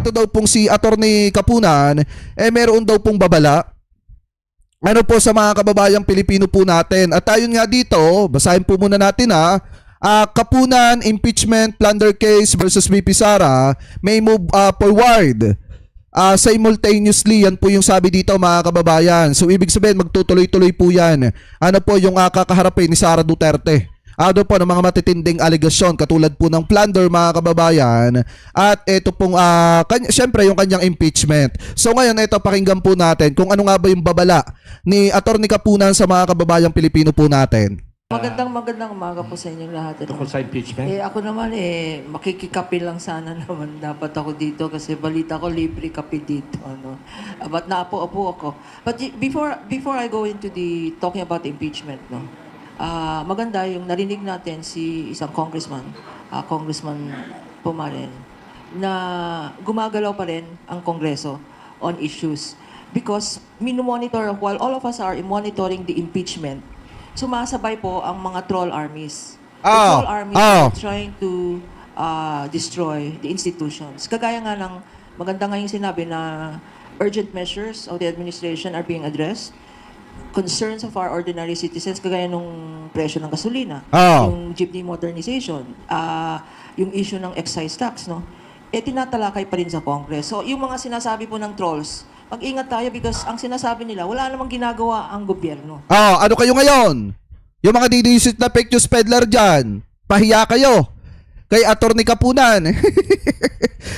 ito daw pong si Attorney Kapunan, meron daw pong babala ano po sa mga kababayang Pilipino po natin. At ayon nga dito, basahin po muna natin Kapunan impeachment plunder case versus VP Sara may move forward. Simultaneously, yan po yung sabi dito mga kababayan. So ibig sabihin magtutuloy-tuloy po yan. Ano po yung kakaharapin ni Sara Duterte? Ano po ng mga matitinding aligasyon katulad po ng plunder mga kababayan at ito pong syempre yung kanyang impeachment. So ngayon ito pakinggan po natin kung ano nga ba yung babala ni Attorney Kapunan sa mga kababayang Pilipino po natin. Magandang umaga po sa inyong lahat. Tungkol sa impeachment? Ako naman makikikape lang sana naman dapat ako dito kasi balita ko libre kape dito. But naapo-apo ako. But before I go into the talking about the impeachment, maganda yung narinig natin si isang congressman, Congressman Pumaren, na gumagalaw pa rin ang Kongreso on issues because minomonitor, while all of us are monitoring the impeachment, sumasabay po ang mga troll armies. The troll armies are trying to destroy the institutions. Kagaya nga ng maganda nga yung sinabi na urgent measures of the administration are being addressed. Concerns of our ordinary citizens, kagaya nung presyo ng gasolina, yung jeepney modernization, yung issue ng excise tax, tinatalakay pa rin sa Congress. So, yung mga sinasabi po ng trolls, mag-ingat tayo because ang sinasabi nila, wala namang ginagawa ang gobyerno. Ano kayo ngayon? Yung mga didisit na fake news peddler dyan, pahiya kayo kay Attorney Kapunan.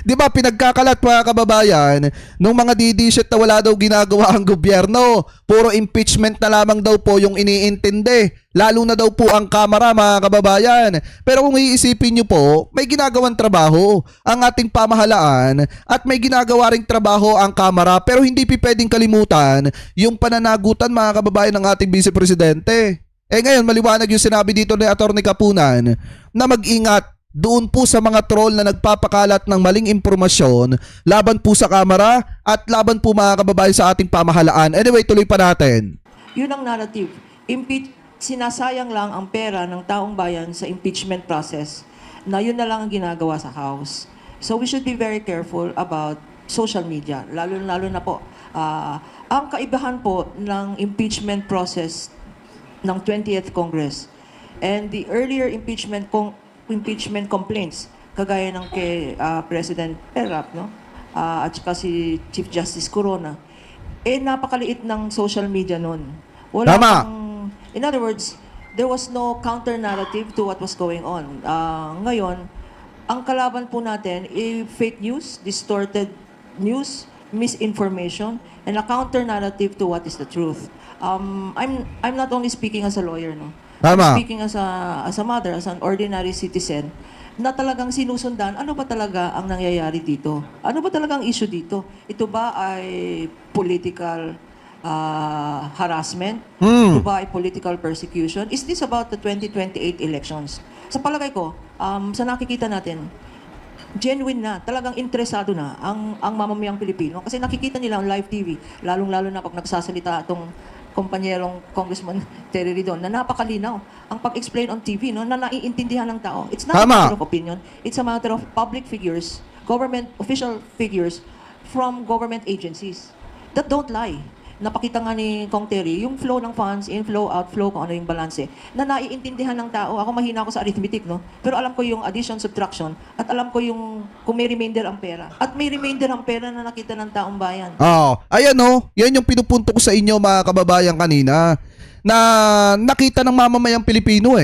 Di ba pinagkakalat mga kababayan nung mga didisit na wala daw ginagawa ang gobyerno, puro impeachment na lamang daw po yung iniintindi, lalo na daw po ang Kamara mga kababayan. Pero kung iisipin nyo po, may ginagawang trabaho ang ating pamahalaan at may ginagawa ring trabaho ang Kamara, pero hindi pwedeng kalimutan yung pananagutan mga kababayan ng ating Vice Presidente. Ngayon maliwanag yung sinabi dito ni Attorney Kapunan na mag-ingat doon po sa mga troll na nagpapakalat ng maling impormasyon laban po sa Kamara at laban po mga kababayan sa ating pamahalaan. Anyway, tuloy pa natin. Yun ang narrative. Sinasayang lang ang pera ng taong bayan sa impeachment process na yun na lang ang ginagawa sa House. So we should be very careful about social media, lalo na po. Ang kaibahan po ng impeachment process ng 20th Congress and the earlier impeachment complaints, kagaya ng kay President Perap, at saka si Chief Justice Corona, napakaliit ng social media noon. In other words, there was no counter-narrative to what was going on. Ngayon, ang kalaban po natin fake news, distorted news, misinformation, and a counter-narrative to what is the truth. I'm not only speaking as a lawyer, I'm speaking as a mother, as an ordinary citizen, na talagang sinusundan, ano ba talaga ang nangyayari dito? Ano ba talaga ang issue dito? Ito ba ay political harassment? Ito ba ay political persecution? Is this about the 2028 elections? Sa palagay ko, sa nakikita natin, genuine na, talagang interesado na ang mamamayang Pilipino. Kasi nakikita nila on live TV, lalong-lalo na pag nagsasalita itong kumpanyerong Congressman Terry Ridon na napakalinaw ang pag-explain on TV na naiintindihan ng tao. It's not a matter of opinion. It's a matter of public figures, government official figures from government agencies that don't lie. Napakita nga ni Kong Terry yung flow ng funds, inflow, outflow, kung ano yung balanse, na naiintindihan ng tao. Ako mahina ako sa arithmetic, pero alam ko yung addition, subtraction, at alam ko yung kung may remainder ang pera. At may remainder ang pera na nakita ng taong bayan. Ayan yan yung pinupunto ko sa inyo mga kababayan kanina, na nakita ng mamamayang Pilipino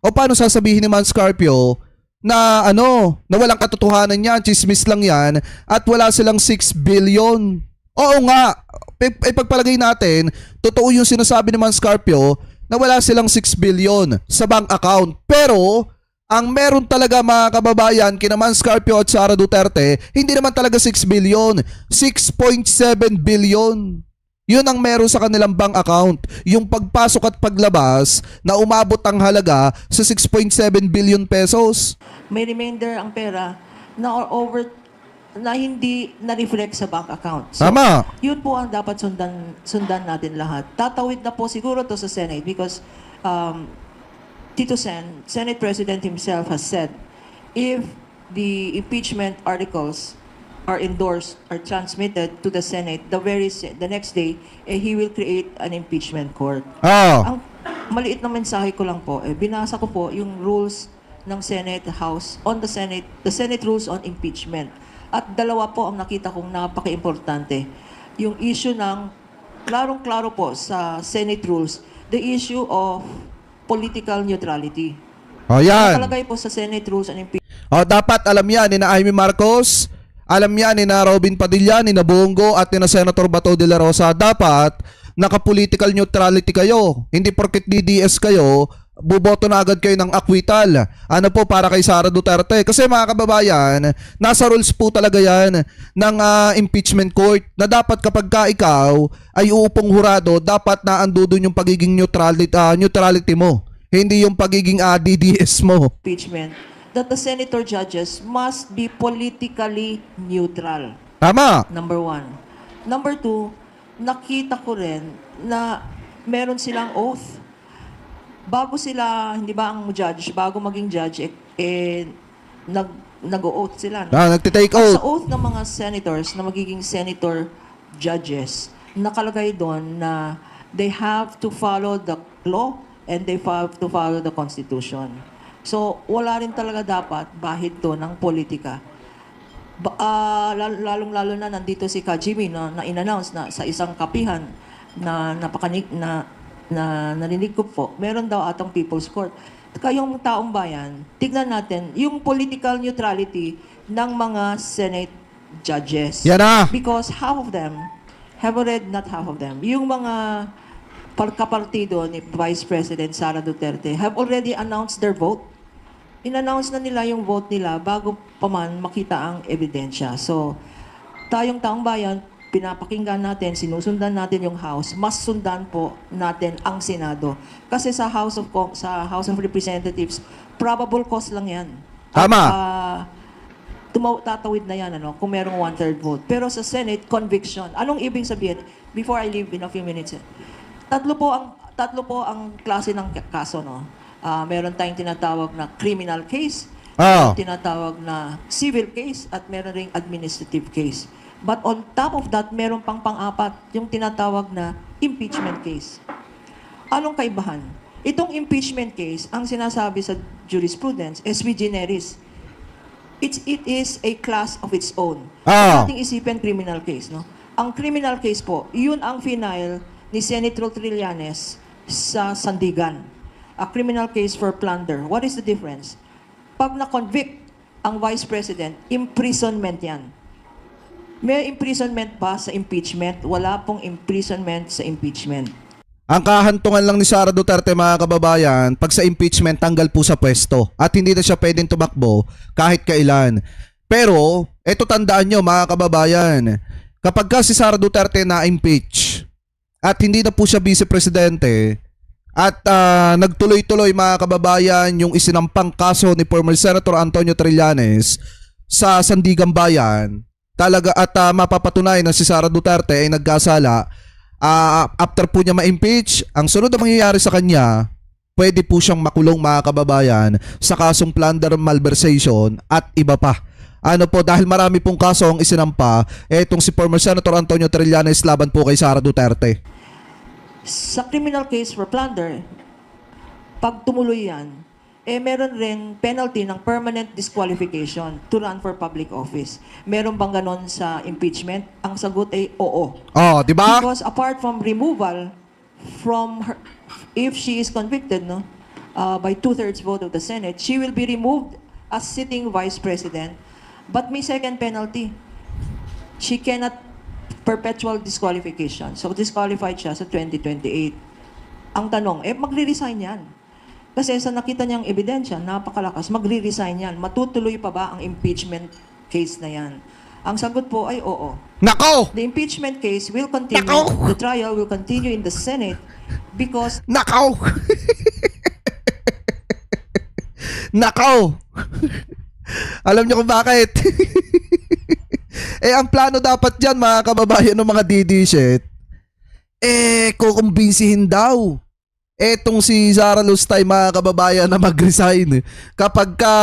O paano sasabihin ni Man Scarpio na na walang katotohanan yan, chismis lang yan, at wala silang 6 billion. Oo nga, ipagpalagay natin, totoo yung sinasabi ni Man Scarpio na wala silang 6 billion sa bank account. Pero, ang meron talaga mga kababayan kina Man Scarpio at Sara Duterte, hindi naman talaga 6 billion, 6.7 billion. Yun ang meron sa kanilang bank account. Yung pagpasok at paglabas na umabot ang halaga sa 6.7 billion pesos. May remainder ang pera na hindi na-reflect sa bank account. So, Tama. Yun po ang dapat sundan natin lahat. Tatawid na po siguro to sa Senate because Tito Sen, Senate President himself has said, if the impeachment articles are endorsed or transmitted to the Senate, the next day, he will create an impeachment court. Oh. Ang maliit na mensahe ko lang po, binasa ko po yung rules ng Senate House on the Senate rules on impeachment. At dalawa po ang nakita kong napaka-importante. Yung issue ng, klarong-klaro po sa Senate rules, the issue of political neutrality. Oh, yan. Nakalagay po sa Senate rules on impeachment. Oh, dapat alam yan ni na Amy Marcos, alam yan ni na Robin Padilla, ni na Bongo at ni na Senator Bato de la Rosa. Dapat naka-political neutrality kayo. Hindi porket DDS kayo, buboto na agad kayo ng acquittal. Ano po, para kay Sara Duterte. Kasi mga kababayan, nasa rules po talaga yan ng impeachment court na dapat kapag ka ikaw ay uupong hurado, dapat na ando dun yung pagiging neutrality mo. Hindi yung pagiging DDS mo. Impeachment, that the senator judges must be politically neutral. Tama. Number one. Number two, nakita ko rin na meron silang oath. Bago sila, hindi ba ang judge, bago maging judge, nag-oath sila. No? Nagtitake At sa oath. oath ng mga senators na magiging senator judges, nakalagay doon na they have to follow the law and they have to follow the Constitution. So, wala rin talaga dapat bahid to ng politika. Lalong-lalo na nandito si Kajimi na in-announce na sa isang kapihan na narinig ko po, meron daw atang People's Court. Kayong taong bayan, tignan natin yung political neutrality ng mga Senate judges. Yan na. Because half of them have already, not half of them, yung mga kapartido ni Vice President Sara Duterte have already announced their vote. In-announce na nila yung vote nila bago pa man makita ang ebidensya. So, tayong taong bayan, pinapakinggan natin, sinusundan natin yung House, mas sundan po natin ang Senado. Kasi sa House of Representatives, probable cause lang yan. Tama. Tatawid na yan, kung merong 1/3 vote. Pero sa Senate, conviction. Anong ibig sabihin? Before I leave in a few minutes, tatlo po ang klase ng kaso, no? Meron tayong tinatawag na criminal case, Ah. tinatawag na civil case, at meron ring administrative case. But on top of that, meron pang-apat, yung tinatawag na impeachment case. Anong kaibahan? Itong impeachment case, ang sinasabi sa jurisprudence, sui generis. It is a class of its own. Ah. Ating isipin criminal case, no? Ang criminal case po, yun ang final ni Senator Trillanes sa Sandigan. A criminal case for plunder. What is the difference? Pag na-convict ang Vice President, imprisonment yan. May imprisonment ba sa impeachment? Wala pong imprisonment sa impeachment. Ang kahantungan lang ni Sara Duterte, mga kababayan, pag sa impeachment, tanggal po sa pwesto. At hindi na siya pwedeng tumakbo kahit kailan. Pero, eto tandaan nyo, mga kababayan, kapag ka si Sara Duterte na-impeach at hindi na po siya vice-presidente at nagtuloy-tuloy, mga kababayan, yung isinampang kaso ni former Senator Antonio Trillanes sa Sandigan Bayan, talaga at mapapatunay na si Sara Duterte ay nagkasala, after po niya ma-impeach, ang sunod na mangyayari sa kanya, pwede po siyang makulong, mga kababayan, sa kasong plunder, malversation at iba pa. Ano po, dahil marami pong kaso ang isinampa, etong si former Senator Antonio Trillanes laban po kay Sara Duterte. Sa criminal case for plunder, pag tumuloy yan, meron rin penalty ng permanent disqualification to run for public office. Meron bang ganon sa impeachment? Ang sagot ay oo. Oh, di ba? Because apart from removal from her, if she is convicted, by 2/3 vote of the Senate, she will be removed as sitting Vice President. But may second penalty. She cannot perpetual disqualification. So disqualified siya sa 2028. Ang tanong, magre-resign yan. Kasi sa nakita niyang ebidensya, napakalakas, magre-resign yan. Matutuloy pa ba ang impeachment case na yan? Ang sagot po ay oo. Nako! The impeachment case will continue, Nako! the trial will continue in the Senate because Nakaw! Nakaw! Alam niyo kung bakit? Ang plano dapat dyan, mga kababayan ng mga DD shit, kukumbinsihin daw etong si Zara Lustay, mga kababayan, na mag-resign kapag ka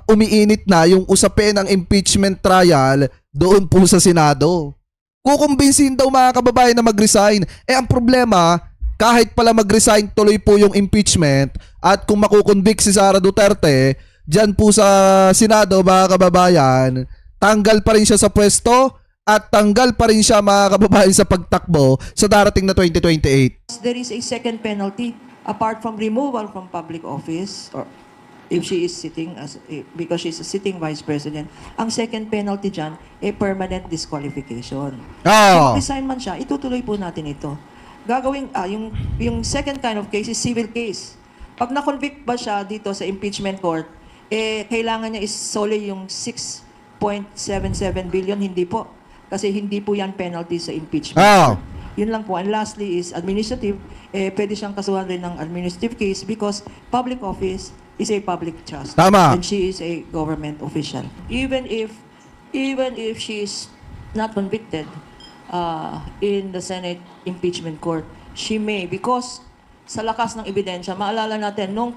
umiinit na yung usapin ng impeachment trial doon po sa Senado. Kukumbinsin daw, mga kababayan, na mag-resign. Ang problema, kahit pala mag-resign, tuloy po yung impeachment, at kung makukonvict si Sara Duterte dyan po sa Senado, mga kababayan, tanggal pa rin siya sa pwesto at tanggal pa rin siya, mga kababayan, sa pagtakbo sa darating na 2028. There is a second penalty apart from removal from public office or if she is sitting because she's a sitting vice president. Ang second penalty dyan, permanent disqualification. Oh. Kung resign man siya, itutuloy po natin ito. Gagawing, yung second kind of case is civil case. Pag na-convict ba siya dito sa impeachment court, kailangan niya is solely yung 6.77 billion, hindi po. Kasi hindi po yan penalty sa impeachment. Oh. Yun lang po. And lastly is administrative. Pwede siyang kasuhan rin ng administrative case because public office is a public trust. Tama. And she is a government official. Even if she is not convicted in the Senate impeachment court, she may, because sa lakas ng ebidensya, maalala natin, nung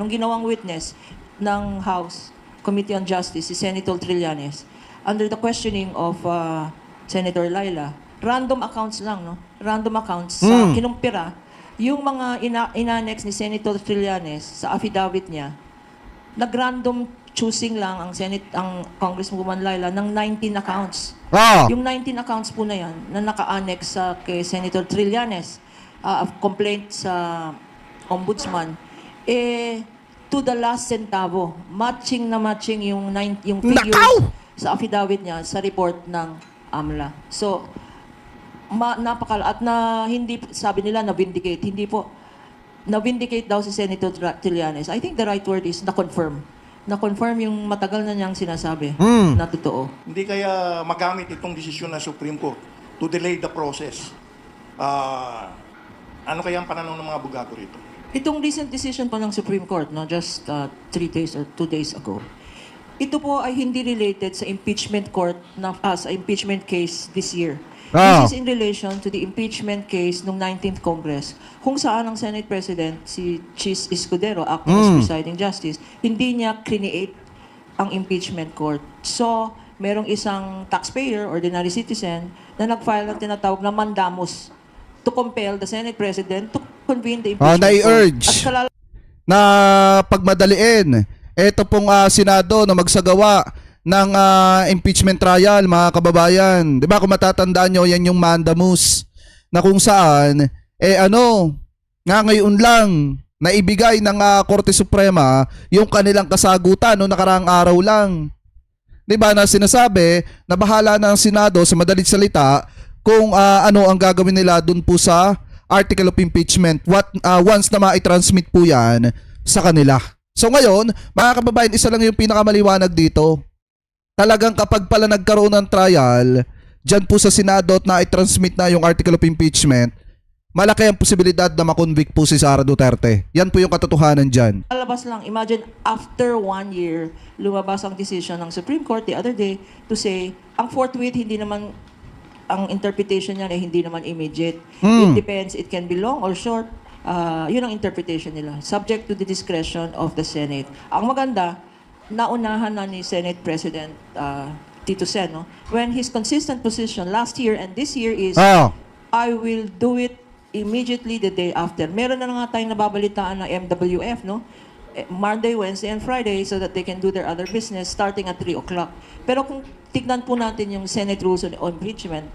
ginawang witness ng House Committee on Justice, si Senator Trillanes, under the questioning of Senator Laila, random accounts lang, no? Random accounts sa kinumpira, yung mga inanex ni Senator Trillanes sa affidavit niya, nag-random choosing lang ang Congresswoman Laila ng 19 accounts. Oh. Yung 19 accounts po na yan, na naka-annex kay Senator Trillanes, complaint sa ombudsman, to the last centavo, matching yung figures Nakaw! sa affidavit niya sa report ng AMLA. So, at na hindi, sabi nila, na-vindicate. Hindi po. Na-vindicate daw si Senator Trillanes. I think the right word is na-confirm. Na-confirm yung matagal na niyang sinasabi na totoo. Hindi kaya magamit itong desisyon ng Supreme Court to delay the process. Ano kaya ang pananaw ng mga abogado rito? Itong recent decision po ng Supreme Court, no, just 3 days or 2 days ago, ito po ay hindi related sa impeachment court sa impeachment case this year. Ah. This is in relation to the impeachment case ng 19th Congress, kung saan ang Senate President, si Chis Escudero, acting as presiding justice, hindi niya create ang impeachment court. So, merong isang taxpayer, ordinary citizen, na nag-file ng tinatawag na mandamus to compel the Senate President to convene the impeachment court. Na-urge At kalala- na pagmadaliin ito pong Senado na magsagawa ng impeachment trial, mga kababayan. 'Di ba, kung matatandaan nyo, yan yung mandamus na kung saan nga ngayon lang naibigay ng Korte Suprema yung kanilang kasagutan no nakaraang araw lang. 'Di ba, na sinasabi na bahala na ang Senado sa madalit salita kung ano ang gagawin nila dun po sa article of impeachment once na ma-transmit po yan sa kanila. So ngayon, mga kababayan, isa lang yung pinakamaliwanag dito. Talagang kapag pala nagkaroon ng trial dyan po sa Senado at na-transmit na yung article of impeachment, malaki ang posibilidad na makonvict po si Sara Duterte. Yan po yung katotohanan dyan. Lalabas lang, imagine after 1 year, lumabas ang decision ng Supreme Court the other day to say, ang forthwith, hindi naman, ang interpretation niya hindi naman immediate. It depends, it can be long or short. Yun ang interpretation nila. Subject to the discretion of the Senate. Ang maganda, naunahan na ni Senate President Tito Sen, no? When his consistent position last year and this year is, I will do it immediately the day after. Meron na nga tayong nababalitaan na MWF, no? Monday, Wednesday, and Friday so that they can do their other business starting at 3 o'clock. Pero kung tignan po natin yung Senate rules on impeachment,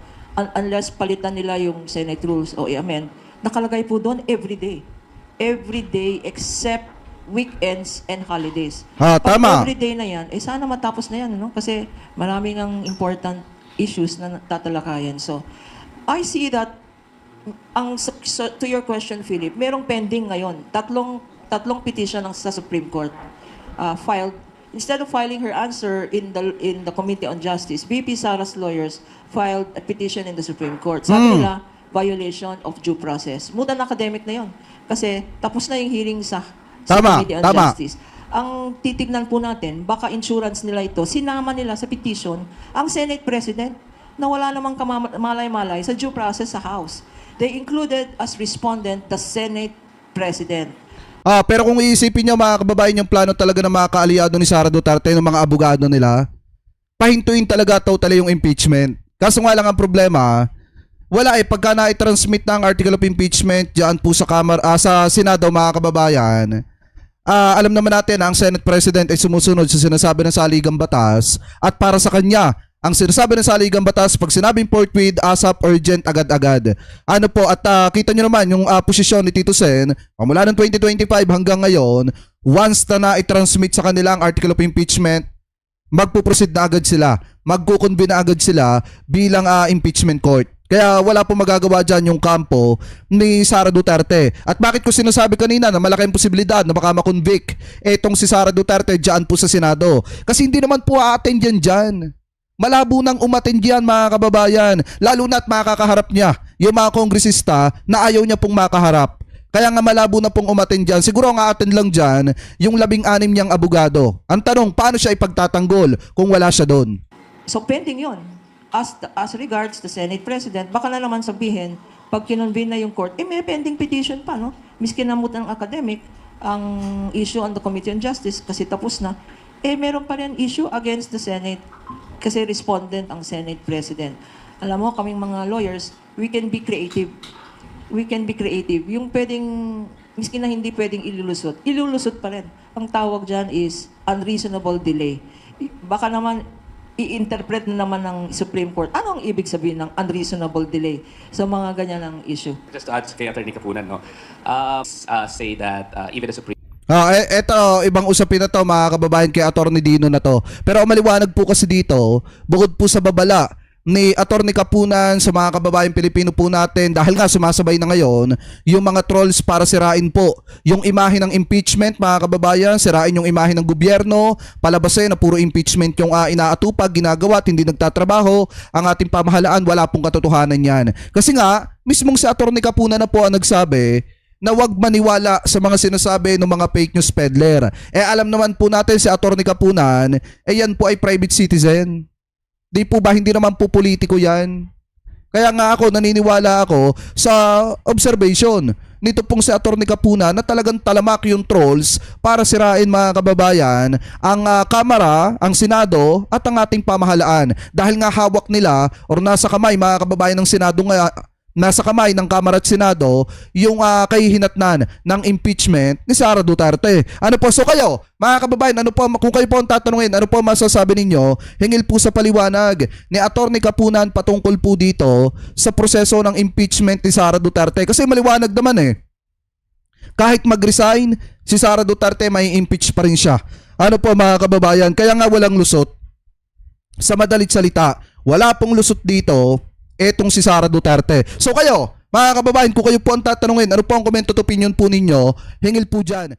unless palitan nila yung Senate rules o i-amend, nakalagay po doon every day. Every day except weekends and holidays. Tama. Pag every day na yan, sana matapos na yan, no? Kasi maraming ang important issues na tatalakayan. So, I see that, to your question, Philip, merong pending ngayon. Tatlong petition sa Supreme Court filed. Instead of filing her answer in the Committee on Justice, VP Sara's lawyers filed a petition in the Supreme Court. Sabi nila, violation of due process. Mood and academic na yon. Kasi tapos na yung hearing sa Committee on Justice. Ang titignan po natin, baka insurance nila ito, sinama nila sa petition ang Senate President na wala namang malay-malay sa due process sa House. They included as respondent the Senate President. Pero kung iisipin nyo mga kababayan yung plano talaga ng mga kaaliado ni Sara Duterte, ng mga abogado nila, pahintuin talaga totally yung impeachment. Kaso nga lang ang problema, wala pagka na-transmit ng article of impeachment diyan po sa sa Senado mga kababayan, alam naman natin na ang Senate President ay sumusunod sa sinasabi ng saligang batas at para sa kanya, ang sinasabi ng saligang batas, pag sinabing forthwith, ASAP, urgent, agad-agad. Ano po, at kita nyo naman yung posisyon ni Tito Sen, mula ng 2025 hanggang ngayon, once na i-transmit sa kanila ang article of impeachment, magpuproceed na agad sila, magkukonvene na agad sila bilang impeachment court. Kaya wala pong magagawa dyan yung kampo ni Sara Duterte. At bakit ko sinasabi kanina na malaki ang posibilidad na baka makonvict etong si Sara Duterte dyan po sa Senado? Kasi hindi naman po a-attend yan dyan. Malabo nang umattend yan mga kababayan. Lalo na't makakaharap niya yung mga kongresista na ayaw niya pong makaharap. Kaya nga malabo na pong umattend dyan. Siguro nga attend lang dyan yung 16 niyang abogado. Ang tanong, paano siya ipagtatanggol kung wala siya doon? So pending yon. As regards the Senate President, baka na naman sabihin, pag kinonvene na yung court, may pending petition pa, no? Miski namut ng academic, ang issue on the Committee on Justice, kasi tapos na, meron pa rin issue against the Senate, kasi respondent ang Senate President. Alam mo, kaming mga lawyers, we can be creative. We can be creative. Yung pwedeng, miski na hindi pwedeng ilulusot pa rin. Ang tawag dyan is unreasonable delay. Baka naman, i-interpret na naman ng Supreme Court. Ano ang ibig sabihin ng unreasonable delay sa mga ganyan ng issue? Just to add kay Atty. Kapunan, no? Say that even the Supreme Eto, ibang usapin na to mga kababayan kay Atty. Dino na to. Pero ang maliwanag po kasi dito, bukod po sa babala ni Atty. Kapunan sa mga kababayan Pilipino po natin, dahil nga sumasabay na ngayon yung mga trolls para sirain po yung imahe ng impeachment mga kababayan, sirain yung imahe ng gobyerno, palabasin na puro impeachment yung inaatupag, ginagawa at hindi nagtatrabaho ang ating pamahalaan. Wala pong katotohanan yan. Kasi nga, mismong si Atty. Kapunan na po ang nagsabi na wag maniwala sa mga sinasabi ng mga fake news peddler. Alam naman po natin si Atty. Kapunan, yan po ay private citizen. Di po ba hindi naman po politiko yan? Kaya nga ako naniniwala ako sa observation nito pong si Atty. Kapunan na talagang talamak yung trolls para sirain mga kababayan ang Kamara, ang Senado at ang ating pamahalaan. Dahil nga hawak nila or nasa kamay mga kababayan ng Senado nasa kamay ng Kamara at Senado yung kahihinatnan ng impeachment ni Sara Duterte. Ano po? So kayo, mga kababayan, ano po, kung kayo po ang tatanungin, ano po masasabi ninyo, hingil po sa paliwanag ni Atty. Kapunan patungkol po dito sa proseso ng impeachment ni Sara Duterte. Kasi maliwanag naman kahit mag-resign, si Sara Duterte may impeach pa rin siya. Ano po mga kababayan, kaya nga walang lusot. Sa madalit salita, wala pong lusot dito etong si Sara Duterte. So kayo, mga kababayan, kung kayo po ang tatanungin, ano po ang comment at opinion po ninyo, hingil po dyan